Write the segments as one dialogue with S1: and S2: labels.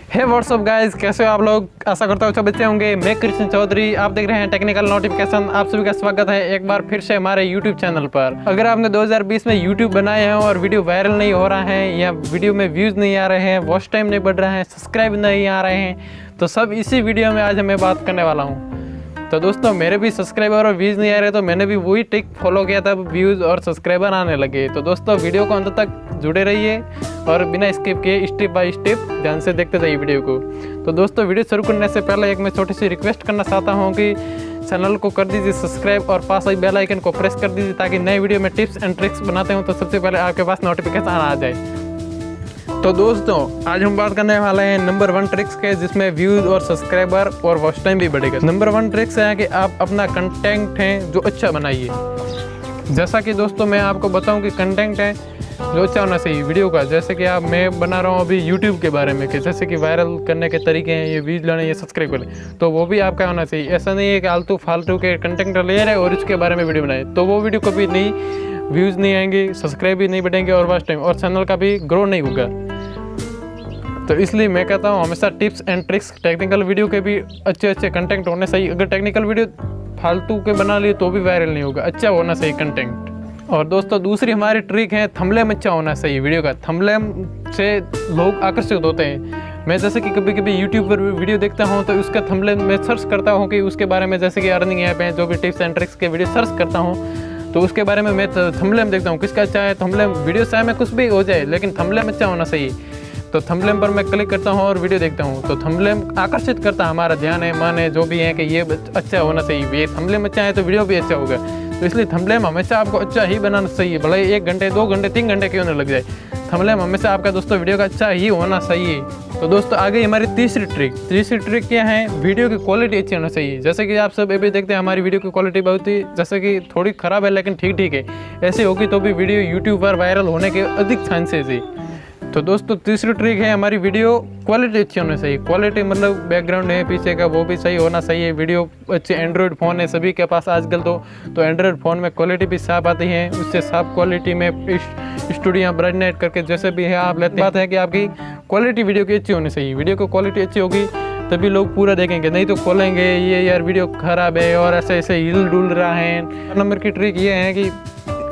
S1: हे WhatsApp guys, कैसे हो आप लोग। आशा करता हूँ सब अच्छे होंगे। मैं कृष्ण चौधरी, आप देख रहे हैं टेक्निकल नोटिफिकेशन। आप सभी का स्वागत है एक बार फिर से हमारे यूट्यूब चैनल पर। अगर आपने 2020 में यूट्यूब बनाए हैं और वीडियो वायरल नहीं हो रहा है या वीडियो में व्यूज़ नहीं आ रहे हैं, वॉच टाइम नहीं बढ़ रहा है, सब्सक्राइब नहीं आ रहे हैं, तो सब इसी वीडियो में आज मैं बात करने वाला हूँ। तो दोस्तों, मेरे भी सब्सक्राइबर और व्यूज़ नहीं आ रहे, तो मैंने भी वही ट्रिक फॉलो किया था, व्यूज़ और सब्सक्राइबर आने लगे। तो दोस्तों, वीडियो को अंत तक जुड़े रहिए और बिना स्किप किए स्टेप बाय स्टेप ध्यान से देखते जाइए वीडियो को। तो दोस्तों, वीडियो शुरू करने से पहले एक मैं छोटी सी रिक्वेस्ट करना चाहता हूँ कि चैनल को कर दीजिए सब्सक्राइब और पास आई बेल आइकन को प्रेस कर दीजिए, ताकि नए वीडियो में टिप्स एंड ट्रिक्स बनाते हूँ तो सबसे पहले आपके पास नोटिफिकेशन आ जाए। तो दोस्तों, आज हम बात करने वाले हैं नंबर 1 ट्रिक्स के, जिसमें व्यूज़ और सब्सक्राइबर और वॉच टाइम भी बढ़ेगा। नंबर 1 ट्रिक्स है कि आप अपना कंटेंट है जो अच्छा बनाइए। जैसा कि दोस्तों मैं आपको बताऊं कि कंटेंट है जो अच्छा होना चाहिए वीडियो का। जैसे कि मैं बना रहा हूं अभी यूट्यूब के बारे में, कि जैसे कि वायरल करने के तरीके हैं, ये व्यूज़ लाने, ये सब्सक्राइब करें, तो वो भी आपका होना चाहिए। ऐसा नहीं है कि आलतू फालतू के कंटेंट ले रहे और इसके बारे में वीडियो बनाए, तो वो वीडियो कभी नहीं, व्यूज़ नहीं आएंगे, सब्सक्राइब भी नहीं बढ़ेंगे और वॉच टाइम और चैनल का भी ग्रो नहीं होगा। तो इसलिए मैं कहता हूँ हमेशा tips and tricks, technical video के भी अच्छे कंटेंट होने चाहिए। अगर टेक्निकल वीडियो फालतू के बना लिए तो भी वायरल नहीं होगा, अच्छा होना चाहिए कंटेंट। और दोस्तों, दूसरी हमारी ट्रिक है थंबनेल अच्छा होना चाहिए वीडियो का। थंबनेल से लोग आकर्षित होते हैं। मैं जैसे कि कभी कभी यूट्यूब पर वीडियो देखता हूँ तो उसका थंबनेल मैं सर्च करता हूँ कि उसके बारे में, जैसे कि अर्निंग ऐप है, जो भी टिप्स एंड ट्रिक्स के वीडियो सर्च करता हूँ तो उसके बारे में मैं थंबनेल देखता हूँ किसका अच्छा है। थंबनेल वीडियो चाहे मैं कुछ भी हो जाए, लेकिन थंबनेल अच्छा होना चाहिए। तो थंबनेल पर मैं क्लिक करता हूँ और वीडियो देखता हूँ, तो थंबनेल आकर्षित करता है हमारा ध्यान है, मन है, जो भी है कि ये अच्छा होना चाहिए। ये थंबनेल अच्छा है तो वीडियो भी अच्छा होगा। तो इसलिए थंबनेल हमेशा आपको अच्छा ही बनाना चाहिए, भले 1 घंटे 2 घंटे 3 घंटे क्यों न लग जाए। थंबनेल हमेशा आपका दोस्तों वीडियो का अच्छा ही होना चाहिए। तो दोस्तों, आगे हमारी तीसरी ट्रिक क्या है, वीडियो की क्वालिटी अच्छी होना चाहिए। जैसे कि आप सब अभी देखते हैं हमारी वीडियो की क्वालिटी बहुत ही, जैसे कि थोड़ी ख़राब है लेकिन ठीक है, ऐसी होगी तो भी वीडियो यूट्यूब पर वायरल होने के अधिक चांसेस है। तो दोस्तों, तीसरी ट्रिक है हमारी वीडियो क्वालिटी अच्छी होनी चाहिए। क्वालिटी मतलब बैकग्राउंड है पीछे का, वो भी सही होना चाहिए। वीडियो अच्छे, एंड्रॉयड फ़ोन है सभी के पास आजकल, तो एंड्रॉयड फ़ोन में क्वालिटी भी साफ आती है। उससे साफ क्वालिटी में स्टूडियो ब्राइटनेस करके जैसे भी है आप लेते। बात है कि आपकी क्वालिटी वीडियो की अच्छी होनी चाहिए। वीडियो की क्वालिटी अच्छी होगी तभी लोग पूरा देखेंगे, नहीं तो खोलेंगे ये यार वीडियो ख़राब है और ऐसे हिल डुल रहा है। नंबर की ट्रिक ये है कि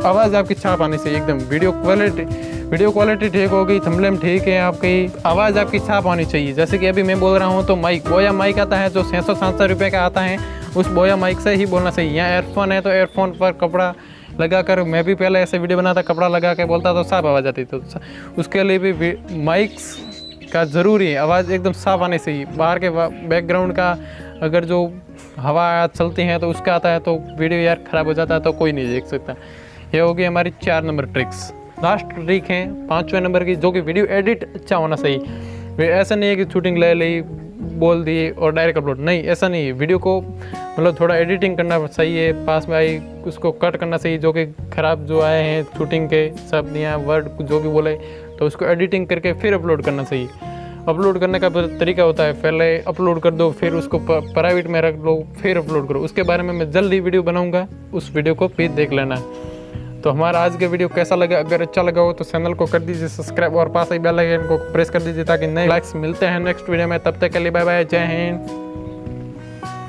S1: आवाज़ आपकी छाप आनी चाहिए एकदम। वीडियो क्वालिटी ठीक होगी, थंबनेल ठीक है, आपकी आवाज़ आपकी छाप आनी चाहिए। जैसे कि अभी मैं बोल रहा हूँ तो बोया माइक आता है जो 600-700 रुपये का आता है, उस बोया माइक से ही बोलना चाहिए। यहाँ एयरफोन है तो एयरफोन पर कपड़ा लगा कर, मैं भी पहले ऐसे वीडियो बनाता, कपड़ा लगा के बोलता तो साफ आवाज़ आती। तो उसके लिए भी माइक्स का ज़रूरी है, आवाज़ एकदम साफ आनी चाहिए। बाहर के बैकग्राउंड का अगर जो हवा चलती है तो उसका आता है तो वीडियो यार ख़राब हो जाता है, तो कोई नहीं देख सकता। ये होगी हमारी 4 नंबर ट्रिक्स। लास्ट ट्रिक है 5वें नंबर की, जो कि वीडियो एडिट अच्छा होना चाहिए। ऐसा नहीं है कि शूटिंग ले ली, बोल दी और डायरेक्ट अपलोड, नहीं, ऐसा नहीं है। वीडियो को मतलब थोड़ा एडिटिंग करना चाहिए, पास में आई उसको कट करना चाहिए, जो कि ख़राब जो आए हैं शूटिंग के शब्द या वर्ड जो भी बोले, तो उसको एडिटिंग करके फिर अपलोड करना चाहिए। अपलोड करने का तरीका होता है, पहले अपलोड कर दो, फिर उसको प्राइवेट में रख लो, फिर अपलोड करो। उसके बारे में मैं जल्द ही वीडियो बनाऊँगा, उस वीडियो को फिर देख लेना। तो हमारा आज का वीडियो कैसा लगा, अगर अच्छा लगा हो तो चैनल को कर दीजिए सब्सक्राइब और पास ही बेल आइकन को प्रेस कर दीजिए, ताकि नए लाइक्स मिलते हैं नेक्स्ट वीडियो में। तब तक के लिए बाय बाय, जय हिंद।